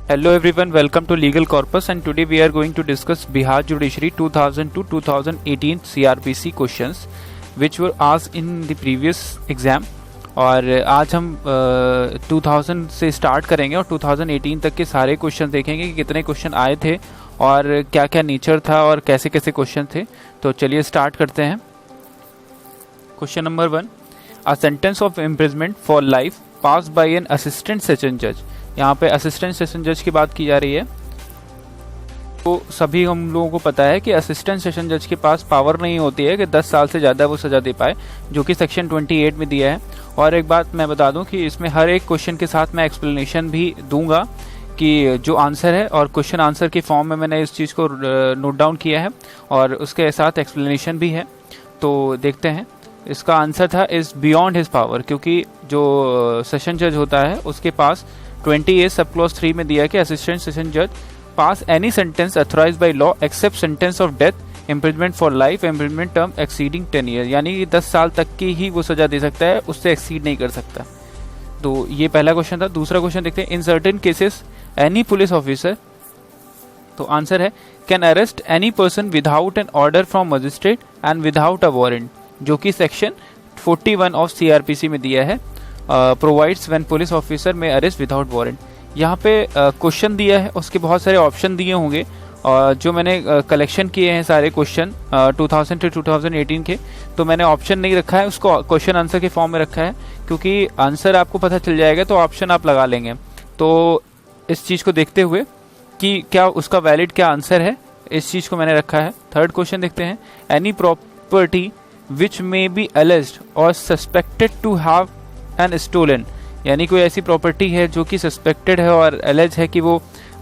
Hello everyone, welcome to Legal Corpus and today we are going to discuss Bihar Judiciary 2000 to 2018 CRPC questions which were asked in the previous exam। और आज हम 2000 से start करेंगे और 2018 तक के सारे क्वेश्चन देखेंगे कि कितने क्वेश्चन आए थे और क्या क्या नेचर था और कैसे कैसे क्वेश्चन थे। तो चलिए स्टार्ट करते हैं। Question number 1, a sentence of imprisonment for life pass by an assistant session जज। यहाँ पे असिस्टेंट सेशन जज की बात की जा रही है। तो सभी हम लोगों को पता है कि असिस्टेंट सेशन जज के पास पावर नहीं होती है कि 10 साल से ज़्यादा वो सज़ा दे पाए, जो कि सेक्शन 28 में दिया है। और एक बात मैं बता दूं कि इसमें हर एक क्वेश्चन के साथ मैं एक्सप्लेनेशन भी दूंगा कि जो आंसर है, और क्वेश्चन आंसर के फॉर्म में मैंने इस चीज़ को नोट डाउन किया है और उसके साथ एक्सप्लेनेशन भी है। तो देखते हैं। इसका आंसर था इज़ बियॉन्ड हिज पावर, क्योंकि जो सेशन जज होता है उसके पास 20A सब क्लॉज 3 में दिया है कि असिस्टेंट सेशन जज pass any sentence authorised by law except sentence of death, imprisonment for life, imprisonment term exceeding 10 year, यानी कि 10 साल तक की ही वो सजा दे सकता है, उससे एक्सीड नहीं कर सकता। तो ये पहला क्वेश्चन था। दूसरा क्वेश्चन देखते हैं। In certain cases any police officer, तो आंसर है can arrest any person without an order from magistrate and without a warrant, जो कि सेक्शन 41 ऑफ CRPC में दिया है। प्रोवाइड्स व्हेन पुलिस ऑफिसर में अरेस्ट विदाउट वारंट। यहाँ पे क्वेश्चन दिया है, उसके बहुत सारे ऑप्शन दिए होंगे और जो मैंने कलेक्शन किए हैं सारे क्वेश्चन 2000 से 2018 के, तो मैंने ऑप्शन नहीं रखा है, उसको क्वेश्चन आंसर के फॉर्म में रखा है, क्योंकि आंसर आपको पता चल जाएगा तो ऑप्शन आप लगा लेंगे। तो इस चीज़ को देखते हुए कि क्या उसका वैलिड क्या आंसर है, इस चीज़ को मैंने रखा है। थर्ड क्वेश्चन देखते हैं। Any property which may be alleged और suspected to have and stolen, यानी कोई ऐसी प्रॉपर्टी है जो कि सस्पेक्टेड है और एलिज है कि वो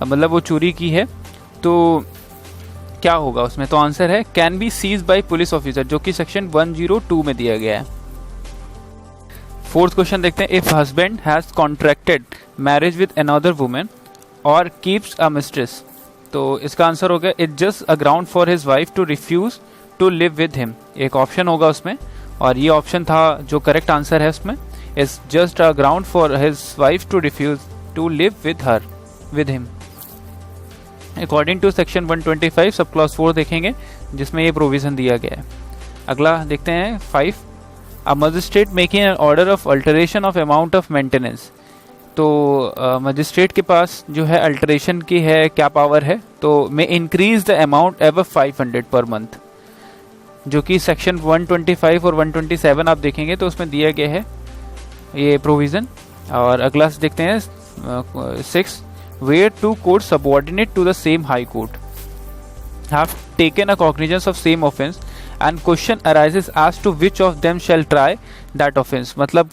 मतलब वो चोरी की है, तो क्या होगा उसमें। तो आंसर है can be seize by police officer, जो कि सेक्शन 102 में दिया गया है। फोर्थ क्वेश्चन देखते हैं। If husband has contracted marriage with another women or keeps a mistress, तो इसका आंसर होगा it just a ground for his wife to refuse to live with him. एक ऑप्शन होगा उसमें, और ये ऑप्शन था जो करेक्ट आंसर है उसमें। is just a ground for his wife to refuse to live with him according to section 125 सब clause 4 देखेंगे, जिसमें ये प्रोविजन दिया गया है। अगला देखते हैं 5, a magistrate making an order of alteration of amount of maintenance, तो मजिस्ट्रेट के पास जो है अल्टरेशन की है क्या पावर है, तो may increase the amount ever 500 per month, जो कि सेक्शन 125 और 127 आप देखेंगे तो उसमें दिया गया है ये प्रोविजन। और अगला देखते हैं 6, where two court subordinate to the same high court have taken a cognizance of same offence and question arises as to which of them shall try that offence. मतलब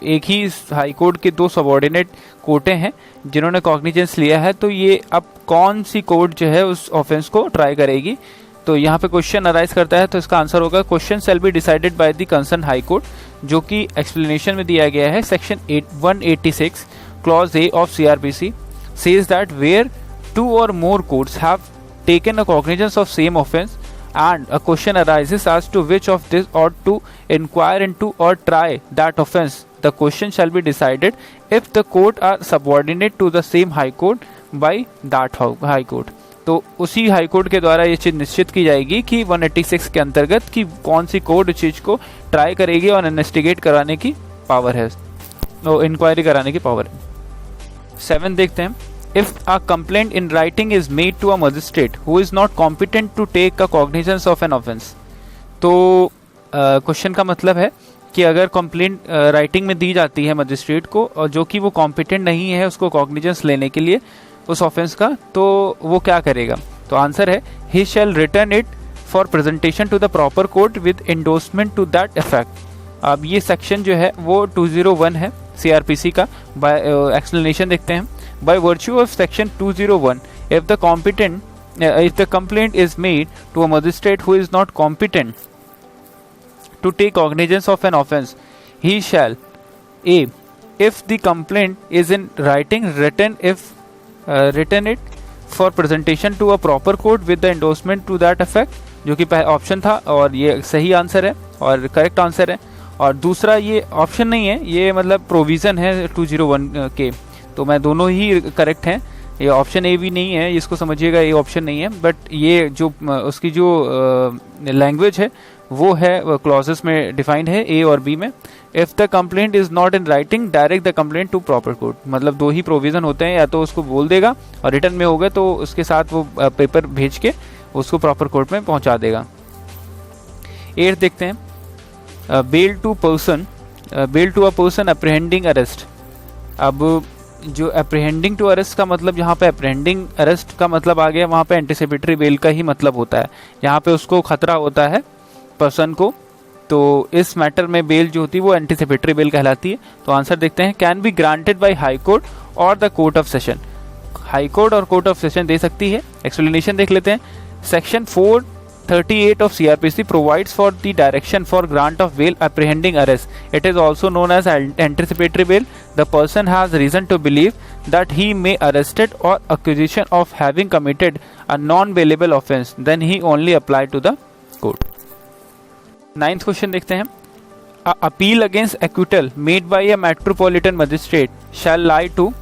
एक ही हाई कोर्ट के दो subordinate कोर्टें हैं जिन्होंने cognizance लिया है, तो ये अब कौन सी कोर्ट जो है उस ऑफेंस को ट्राई करेगी। तो यहाँ पे क्वेश्चन अराइज करता है, तो इसका आंसर होगा question shall be decided by the concern high court, जो कि एक्सप्लेनेशन में दिया गया है। Section 186 clause A of CRPC says that where 2 or more courts have taken a cognizance of same offence and a question arises as to which of this ought to inquire into or try that offence, the question shall be decided if the court are subordinate to the same high court by that high court। तो उसी high court के द्वारा ये चीज़ निश्चित की जाएगी कि 186 के अंतर्गत कि कौन सी कोर्ट इस चीज़ को ट्राई करेगी और इन्वेस्टिगेट कराने की पावर है, तो इंक्वायरी कराने की पावर है। 7 देखते हैं। If a complaint in writing is made to a magistrate who is not competent to take a cognizance of an offence, तो क्वेश्चन का मतलब है कि अगर कंप्लेंट राइटिंग में दी जाती है मजिस्ट्रेट को और जो कि वो कॉम्पिटेंट नहीं है उसको कॉग्निजेंस लेने के लिए उस ऑफेंस का, तो वो क्या करेगा। तो आंसर है he shall return it for presentation to the proper court with endorsement to that effect. अब ये सेक्शन जो है वो 201 है CRPC का। बाय एक्सप्लेनेशन देखते हैं। By virtue of section 201 if the complaint is made to a magistrate who is not competent to take cognizance of an offence, he shall A, if the complaint is in writing, written it for presentation to a proper court with the endorsement to that effect, जो कि option था और ये सही answer है और correct answer है। और दूसरा ये ऑप्शन नहीं है, ये मतलब प्रोविज़न है 201 के, तो मैं दोनों ही करेक्ट हैं। ये ऑप्शन ए भी नहीं है, इसको समझिएगा, ये ऑप्शन नहीं है, बट ये जो उसकी जो लैंग्वेज है वो है क्लॉजेस में डिफाइंड है ए और बी में। If the complaint is not in writing direct the complaint to proper court, मतलब दो ही प्रोविजन होते हैं, या तो उसको बोल देगा और रिटर्न में होगा तो उसके साथ वो पेपर भेज के उसको प्रॉपर कोर्ट में पहुंचा देगा। 8 देखते हैं, bail to a person apprehending arrest. अब जो अप्रीहेंडिंग टू अरेस्ट का मतलब, यहाँ पे अप्रीहेंडिंग अरेस्ट का मतलब आ गया, वहाँ पे एंटिसिपेटरी बेल का ही मतलब होता है, यहाँ पे उसको खतरा होता है पर्सन को, तो इस मैटर में बेल जो होती है वो एंटिसिपेटरी बेल कहलाती है। तो आंसर देखते हैं, can be granted by high court और the court of session. High court और कोर्ट ऑफ सेशन दे सकती है। एक्सप्लेनेशन देख लेते हैं। Section 438 of CRPC provides for the direction for grant of bail apprehending arrest. It is also known as anticipatory bail. The person has reason to believe that he may arrested or accusation of having committed a non-bailable offence. Then he only apply to the court. 9th question देखते हैं। Appeal against acquittal made by a metropolitan magistrate shall lie to.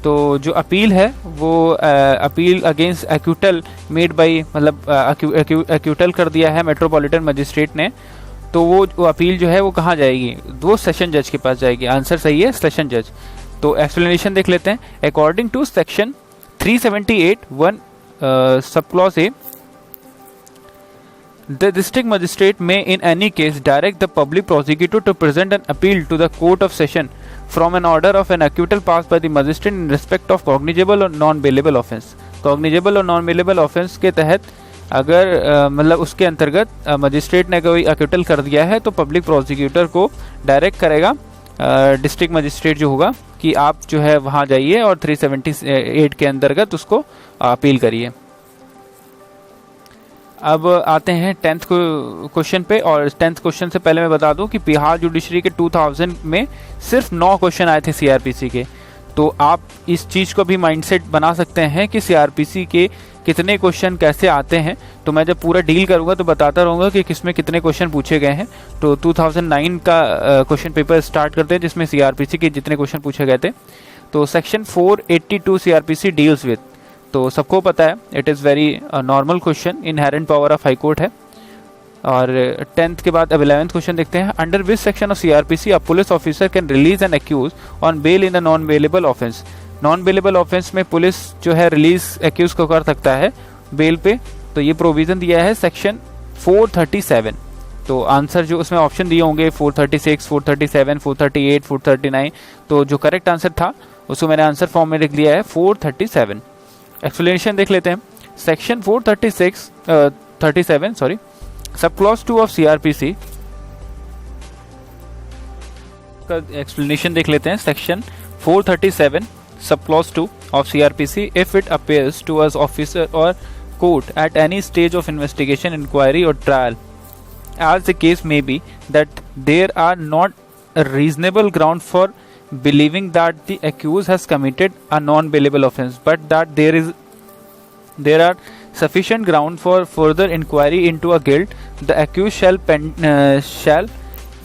तो जो appeal है वो appeal against acquittal made by, मतलब acquittal कर दिया है मेट्रोपॉलिटन मजिस्ट्रेट ने, तो वो अपील जो है वो कहाँ जाएगी? वो सेशन जज के पास जाएगी। आंसर सही है, सेशन जज। तो एक्सप्लेनेशन देख लेते हैं। According to section 378(1) sub clause A, the district magistrate may in any case direct the public prosecutor to present an appeal to the court of session from an order of an acquittal passed by the magistrate in respect of cognizable or non-bailable offence. cognizable और non-bailable offence के तहत अगर मतलब उसके अंतर्गत magistrate ने कोई acquittal कर दिया है तो पब्लिक प्रोसिक्यूटर को डायरेक्ट करेगा डिस्ट्रिक्ट मजिस्ट्रेट जो होगा कि आप जो है वहाँ जाइए और 378 के अंतर्गत उसको अपील करिए। अब आते हैं 10th क्वेश्चन पे, और 10th क्वेश्चन से पहले मैं बता दूं कि बिहार जुडिशरी के 2000 में सिर्फ 9 क्वेश्चन आए थे सीआरपीसी के। तो आप इस चीज़ को भी माइंडसेट बना सकते हैं कि सीआरपीसी के कितने क्वेश्चन कैसे आते हैं। तो मैं जब पूरा डील करूंगा तो बताता रहूँगा कि किसमें कितने क्वेश्चन पूछे गए हैं। तो 2009 का क्वेश्चन पेपर स्टार्ट करते हैं जिसमें सीआरपीसी के जितने क्वेश्चन पूछे गए थे। तो सेक्शन 482 सीआरपीसी डील्स विद, तो सबको पता है it is very normal question, inherent power of high court है। और 10th के बाद अब 11th क्वेश्चन देखते हैं। Under which section of CrPC a police officer can release an accused on bail in a non bailable offence. Non bailable offence में police जो है रिलीज एक्यूज को कर सकता है बेल पे। तो ये प्रोविजन दिया है सेक्शन 437। तो आंसर जो उसमें ऑप्शन दिए होंगे 436, 437, 438, 439, तो जो करेक्ट आंसर था उसको मैंने आंसर फॉर्म में लिख लिया है 437। एक्सप्लेनेशन देख लेते हैं। Section 437 sorry sub clause 2 of CrPC का एक्सप्लेनेशन देख लेते हैं। Section 437 sub clause 2 of CrPC, if it appears to us officer और court at any stage of investigation, inquiry और trial, as the case may be, that there are not a reasonable ground for believing that the accused has committed a non-bailable offence, but that there are sufficient ground for further inquiry into a guilt, the accused shall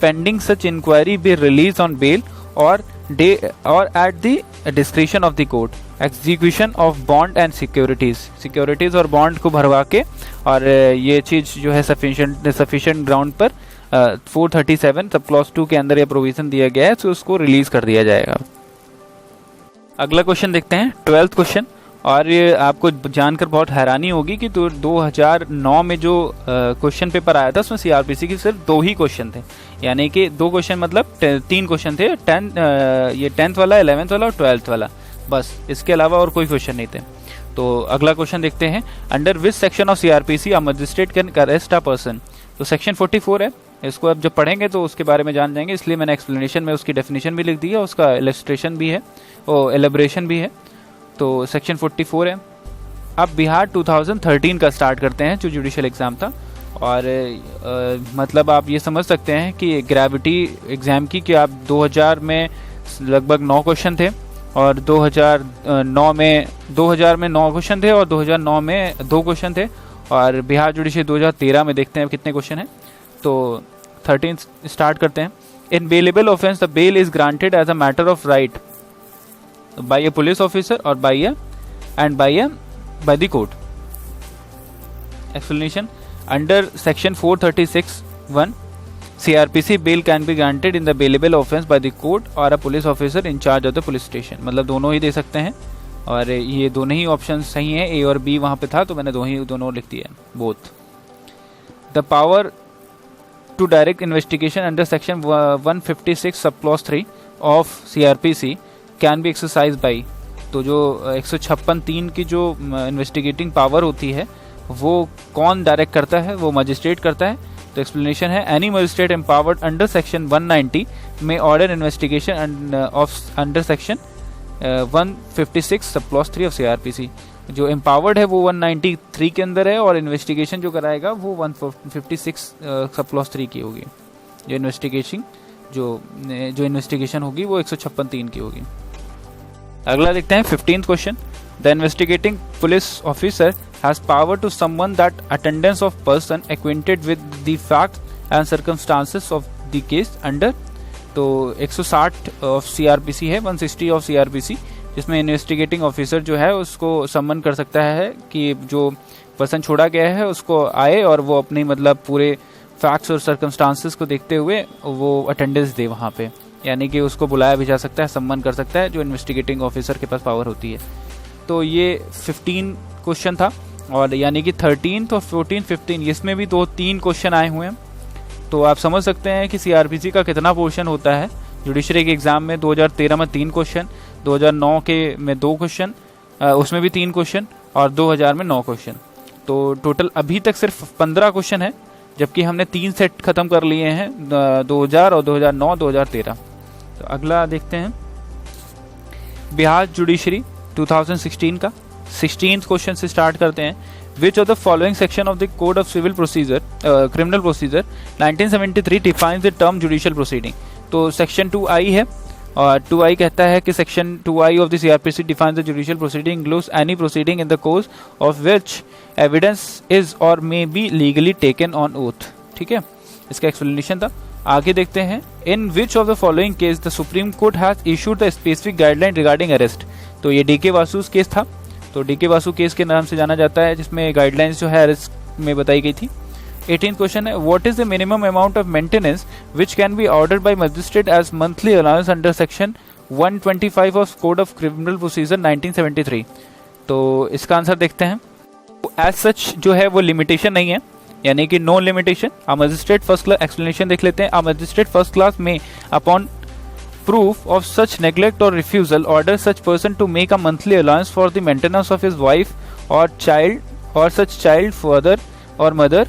pending such inquiry be released on bail or at the discretion of the court, execution of bond and securities और bond को भरवा के, और ये चीज जो है sufficient ground पर 437 सब क्लॉज 2 के अंदर ये प्रोविजन दिया गया है, तो उसको रिलीज कर दिया जाएगा। अगला क्वेश्चन देखते हैं 12th क्वेश्चन, और ये आपको जानकर बहुत हैरानी होगी कि तो 2009 में जो क्वेश्चन पेपर आया था उसमें सीआरपीसी के सिर्फ 2 ही क्वेश्चन थे, यानी कि 2 क्वेश्चन मतलब 3 क्वेश्चन थे, 10th वाला, 11th वाला और 12th वाला, बस इसके अलावा और कोई क्वेश्चन नहीं थे। तो अगला क्वेश्चन देखते हैं। Under which section of CrPC a magistrate can arrest a person. तो सेक्शन 44 है, इसको अब जब पढ़ेंगे तो उसके बारे में जान जाएंगे, इसलिए मैंने एक्सप्लेनेशन में उसकी डेफिनेशन भी लिख दी है, उसका इलस्ट्रेशन भी है और एलिब्रेशन भी है। तो सेक्शन 44 है। अब बिहार 2013 का स्टार्ट करते हैं जो जुडिशियल एग्ज़ाम था, और मतलब आप ये समझ सकते हैं कि ग्रेविटी एग्ज़ाम की कि आप 2000 में लगभग 9 क्वेश्चन थे और 2009 में 9 क्वेश्चन थे और 2009 में 2 क्वेश्चन थे, और बिहार जुडिशियल 2013 में देखते हैं कितने क्वेश्चन हैं। तो 13 स्टार्ट करते हैं। In bailable offence the bail is granted as a matter of right by a police officer और by a and by the court. Explanation: under section 436(1) CRPC bail can be granted in the bailable offence by the court or a police officer in charge of the police station. मतलब दोनों ही दे सकते हैं और ये दोनों ही option सही हैं. ए और बी वहाँ पे था तो मैंने दोनों लिख दिया, both. The power to direct investigation under section 156 sub clause 3 of CRPC can be exercise by. तो जो 156(3) की जो इन्वेस्टिगेटिंग पावर होती है वो कौन डायरेक्ट करता है? वो मजिस्ट्रेट करता है. तो एक्सप्लेनेशन है, any magistrate empowered under section 190 में order investigation of under section 156 sub clause 3 of CRPC. जो एम्पावर्ड है वो 193 के अंदर है और इन्वेस्टिगेशन जो कराएगा वो 156 सब क्लॉज 3 की होगी. जो इन्वेस्टिगेशन होगी वो 156(3) की होगी. अगला देखते हैं 15th question. The investigating police officer has power to summon that attendance of person acquainted with the facts and circumstances of the case under. तो 160 ऑफ CRPC है, 160 ऑफ CRPC, जिसमें इन्वेस्टिगेटिंग ऑफिसर जो है उसको सम्मन कर सकता है कि जो पर्सन छोड़ा गया है उसको आए और वो अपनी मतलब पूरे फैक्ट्स और सर्कमस्टांसेस को देखते हुए वो अटेंडेंस दे वहाँ पे. यानी कि उसको बुलाया भी जा सकता है, सम्मन कर सकता है, जो इन्वेस्टिगेटिंग ऑफिसर के पास पावर होती है. तो ये 15 क्वेश्चन था और यानी कि 13th और 14, 15 इसमें भी 2-3 क्वेश्चन आए हुए हैं. तो आप समझ सकते हैं कि CRPC का कितना पोर्शन होता है. जुडिशरी के एग्जाम में 2013 में 3 क्वेश्चन, 2009 के में 2 क्वेश्चन, उसमें भी 3 क्वेश्चन और 2000 में 9 क्वेश्चन. तो टोटल अभी तक सिर्फ 15 क्वेश्चन है, जबकि हमने 3 सेट खत्म कर लिए हैं, 2000 और 2009, 2013. तो अगला देखते हैं बिहार जुडिशरी 2016 का 16th क्वेश्चन से स्टार्ट करते हैं. Which of the following section of the code of civil procedure criminal procedure 1973 defines the term judicial proceeding. तो सेक्शन 2I है और 2I कहता है कि section 2I of the CRPC defines the judicial proceeding includes any proceeding in the course of which evidence is और may be legally taken on oath. ठीक है, इसका एक्सप्लेनेशन था. आगे देखते हैं. In which of the following case the supreme court has issued the specific guideline regarding arrest. तो ये DK वासु केस था. तो DK वासु केस के नाम से जाना जाता है, जिसमें गाइडलाइंस जो है अरेस्ट में बताई गई थी. 18th क्वेश्चन है, what is the minimum amount of maintenance which can be ordered by magistrate as monthly allowance under section 125 of code of criminal procedure 1973. तो इसका आंसर देखते हैं. एज सच जो है वो लिमिटेशन नहीं है, यानी कि no limitation. A magistrate first class, explanation देख लेते हैं. अ मजिस्ट्रेट फर्स्ट क्लास में upon proof of such neglect or refusal order such person to make a monthly allowance for the maintenance of his wife or child or such child father or mother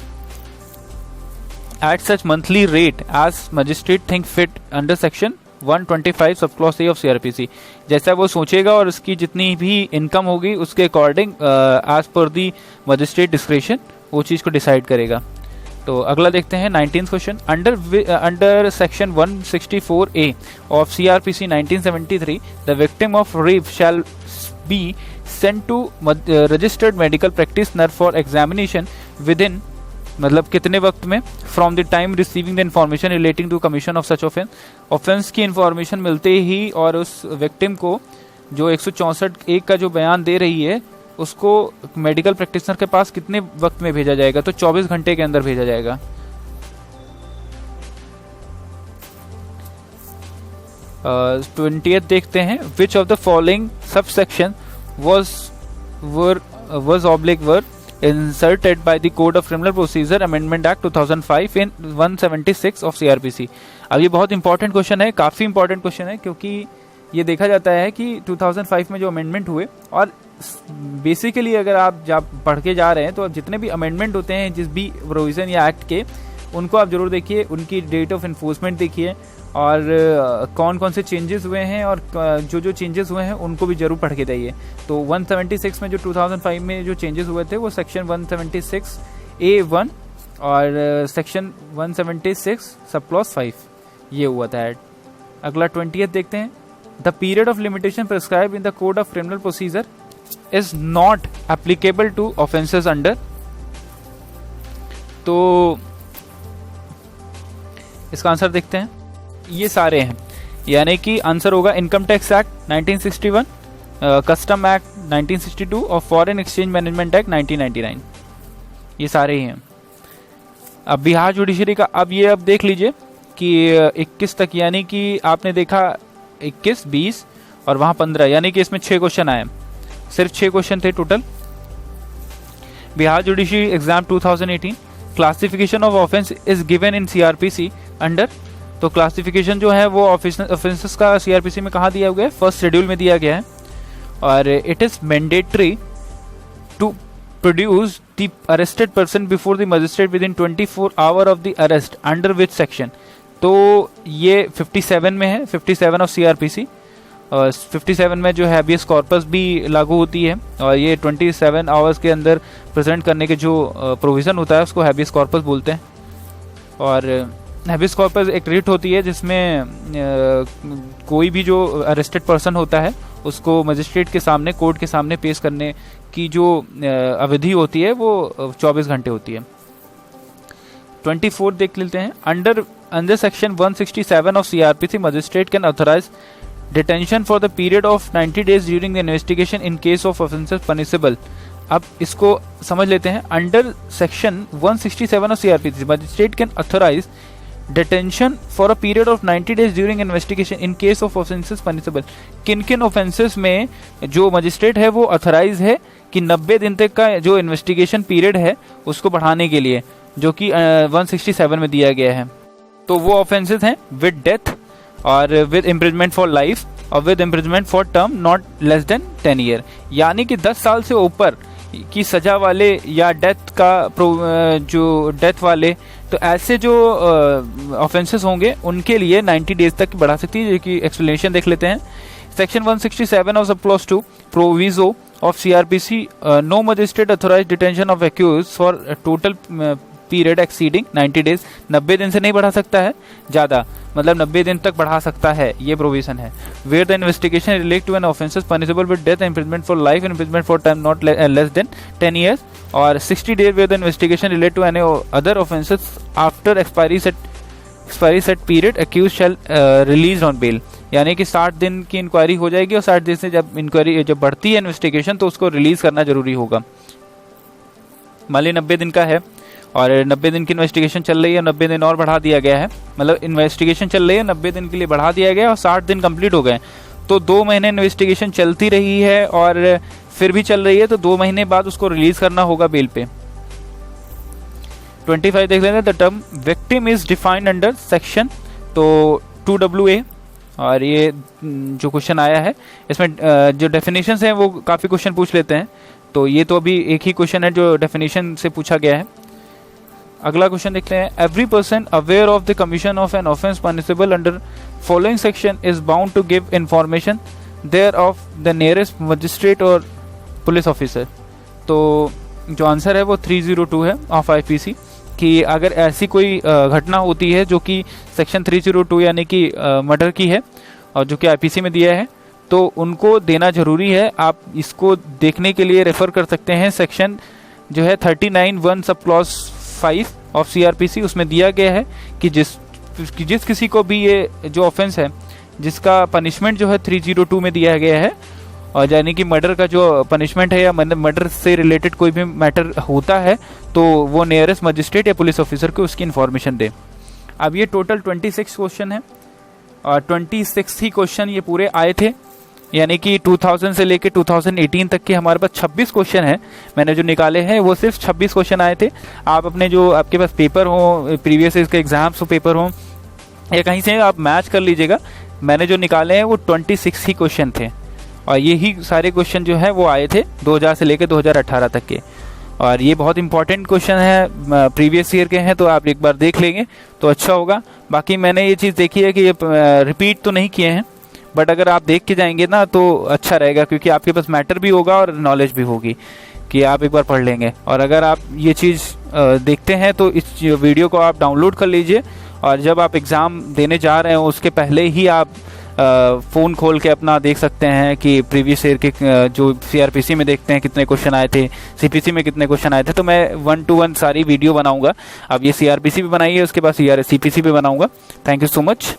at such monthly rate as magistrate think fit under section 125 sub clause A of CRPC. जैसा वो सोचेगा और उसकी जितनी भी income होगी उसके according as per दी magistrate discretion वो चीज़ को डिसाइड करेगा. तो अगला देखते हैं 19th question. Under section 164A of CRPC 1973 the victim of rape shall be sent to registered medical practitioner for examination within, मतलब कितने वक्त में, from the time receiving the information relating to commission of such offence. Offence की information मिलते ही और उस victim को जो 164(1) का जो बयान दे रही है उसको मेडिकल प्रैक्टिशनर के पास कितने वक्त में भेजा जाएगा? तो 24 घंटे के अंदर भेजा जाएगा. 20th देखते हैं. Which of the following sub section was oblique were inserted by the Code of Criminal Procedure Amendment Act 2005 in 176 of CRPC. अब ये बहुत इंपॉर्टेंट क्वेश्चन है, काफ़ी इंपॉर्टेंट क्वेश्चन है, क्योंकि ये देखा जाता है कि 2005 में जो अमेंडमेंट हुए, और बेसिकली अगर आप जब पढ़ के जा रहे हैं तो जितने भी अमेंडमेंट होते हैं जिस भी प्रोविज़न या एक्ट के, उनको आप जरूर देखिए, उनकी डेट ऑफ इन्फोर्समेंट देखिए और कौन कौन से चेंजेस हुए हैं और जो जो चेंजेस हुए हैं उनको भी जरूर पढ़ के जाइए. तो 176 में जो 2005 में जो चेंजेस हुए थे वो सेक्शन 176A(1) और सेक्शन 176 सब क्लॉज 5 ये हुआ था ऐड. अगला 20th देखते हैं. The period of limitation prescribe in the code of criminal procedure is not applicable to offences under. तो इसका आंसर देखते हैं. ये सारे हैं, यानी कि आंसर होगा income tax act 1961, custom act 1962 और फॉरेन एक्सचेंज मैनेजमेंट एक्ट 1999, ये सारे ही हैं। अब बिहार जुडिशरी का अब देख लीजिए कि 21 तक, यानी कि आपने देखा 21, 20 और वहाँ 15, यानी कि इसमें 6 क्वेश्चन आए, सिर्फ 6 क्वेश्चन थे total. Bihar judiciary exam 2018, classification of offence is given in CrPC under, तो क्लासिफिकेशन जो है वो ऑफेंसेस का सीआरपीसी में कहाँ दिया गया है, फर्स्ट शेड्यूल में दिया गया है। और it is mandatory to produce the arrested person before the magistrate within 24 hour of the arrest under which section, तो ये 57 में है, 57 ऑफ सीआरपीसी। 57 में जो हैबियस कॉर्पस भी लागू होती है, और ये 27 आवर्स के अंदर प्रेजेंट करने के जो प्रोविज़न होता है उसको हैबियस कॉर्पस बोलते हैं। और हैबियस कॉर्पस एक रिट होती है जिसमें कोई भी जो अरेस्टेड पर्सन होता है उसको मजिस्ट्रेट के सामने, कोर्ट के सामने पेश करने की जो अवधि होती है वो 24 घंटे होती है। 24 देख लेते हैं। Under section 167 of CrPC magistrate can authorise detention for the period of 90 days during the investigation in case of offences punishable. अब इसको समझ लेते हैं। Under section 167 of CrPC magistrate can authorise detention for a period of 90 days during investigation in case of offences punishable. किन किन offences में जो magistrate है वो ऑथराइज है कि 90 दिन तक का जो इन्वेस्टिगेशन पीरियड है उसको बढ़ाने के लिए, जो कि 167 में दिया गया है। तो वो ऑफेंसेस हैं विद डेथ और विद इम्प्रिजमेंट फॉर लाइफ और with imprisonment for term not less than 10 year, यानी कि 10 साल से ऊपर की सजा वाले या डेथ का जो डेथ वाले, तो ऐसे जो ऑफेंसेस होंगे उनके लिए 90 days तक बढ़ा सकती है। कि एक्सप्लेनेशन देख लेते हैं। Section 167 of sub clause 2 proviso of CrPC, no magistrate authorise detention of accuse for total period exceeding 90 days। 90 दिन से नहीं बढ़ा सकता है ज़्यादा, मतलब 90 दिन तक बढ़ा सकता है, ये प्रोविजन है। Where the investigation relate to an offences punishable with death, imprisonment for life, imprisonment for time not less than 10 years, और 60 days where the investigation relate to any other offences after expiry set period accuse shall release on bail, यानी कि 60 दिन की inquiry हो जाएगी और 60 दिन से जब बढ़ती है इन्वेस्टिगेशन तो उसको रिलीज करना जरूरी होगा। मान ली 90 दिन का है और 90 दिन की इन्वेस्टिगेशन चल रही है, 90 दिन और बढ़ा दिया गया है, मतलब इन्वेस्टिगेशन चल रही है 90 दिन के लिए बढ़ा दिया गया और 60 दिन कंप्लीट हो गए, तो 2 महीने इन्वेस्टिगेशन चलती रही है और फिर भी चल रही है, तो 2 महीने बाद उसको रिलीज करना होगा बेल पे। 25 देख लेते हैं। The term victim is defined under section तो 2WA, और ये जो क्वेश्चन आया है इसमें जो डेफिनेशंस हैं वो काफ़ी क्वेश्चन पूछ लेते हैं, तो ये तो अभी एक ही क्वेश्चन है जो डेफिनेशन से पूछा गया है। अगला क्वेश्चन देखते हैं। Every person aware of the commission of an offence punishable under following section is bound to give information there of the nearest magistrate और पुलिस ऑफिसर, तो जो आंसर है वो 302 है ऑफ आईपीसी, कि अगर ऐसी कोई घटना होती है जो कि सेक्शन 302 यानी कि मर्डर की है और जो कि आईपीसी में दिया है, तो उनको देना जरूरी है। आप इसको देखने के लिए रेफर कर सकते हैं सेक्शन जो है 39(1) सब क्लॉज 5 ऑफ सीआरपीसी, उसमें दिया गया है कि जिस किसी को भी ये जो ऑफेंस है जिसका पनिशमेंट जो है 302 में दिया गया है, और यानी कि मर्डर का जो पनिशमेंट है या मर्डर से रिलेटेड कोई भी मैटर होता है, तो वो नियरेस्ट मजिस्ट्रेट या पुलिस ऑफिसर को उसकी इन्फॉर्मेशन दे। अब ये टोटल 26 क्वेश्चन है और 26 ही क्वेश्चन ये पूरे आए थे, यानी कि 2000 से लेके 2018 तक के हमारे पास 26 क्वेश्चन है। मैंने जो निकाले हैं वो सिर्फ 26 क्वेश्चन आए थे। आप अपने जो आपके पास पेपर हो, प्रीवियस ईयर के एग्जाम्स हो पेपर हो, या कहीं से आप मैच कर लीजिएगा। मैंने जो निकाले हैं वो 26 ही क्वेश्चन थे, और यही सारे क्वेश्चन जो है वो आए थे 2000 से लेकर 2018 तक के, और ये बहुत इंपॉर्टेंट क्वेश्चन है, प्रीवियस ईयर के हैं, तो आप एक बार देख लेंगे तो अच्छा होगा। बाकी मैंने ये चीज़ देखी है कि ये रिपीट तो नहीं किए हैं, बट अगर आप देख के जाएंगे ना तो अच्छा रहेगा, क्योंकि आपके पास मैटर भी होगा और नॉलेज भी होगी कि आप एक बार पढ़ लेंगे। और अगर आप ये चीज़ देखते हैं तो इस वीडियो को आप डाउनलोड कर लीजिए, और जब आप एग्ज़ाम देने जा रहे हो उसके पहले ही आप फ़ोन खोल के अपना देख सकते हैं कि प्रीवियस ईयर के जो सीआरपीसी में देखते हैं कितने क्वेश्चन आए थे, सीपीसी में कितने क्वेश्चन आए थे। तो मैं 1 to 1 सारी वीडियो बनाऊंगा। अब ये सीआरपीसी भी बनाई है, उसके बाद सीपीसी भी बनाऊंगा। Thank you so much.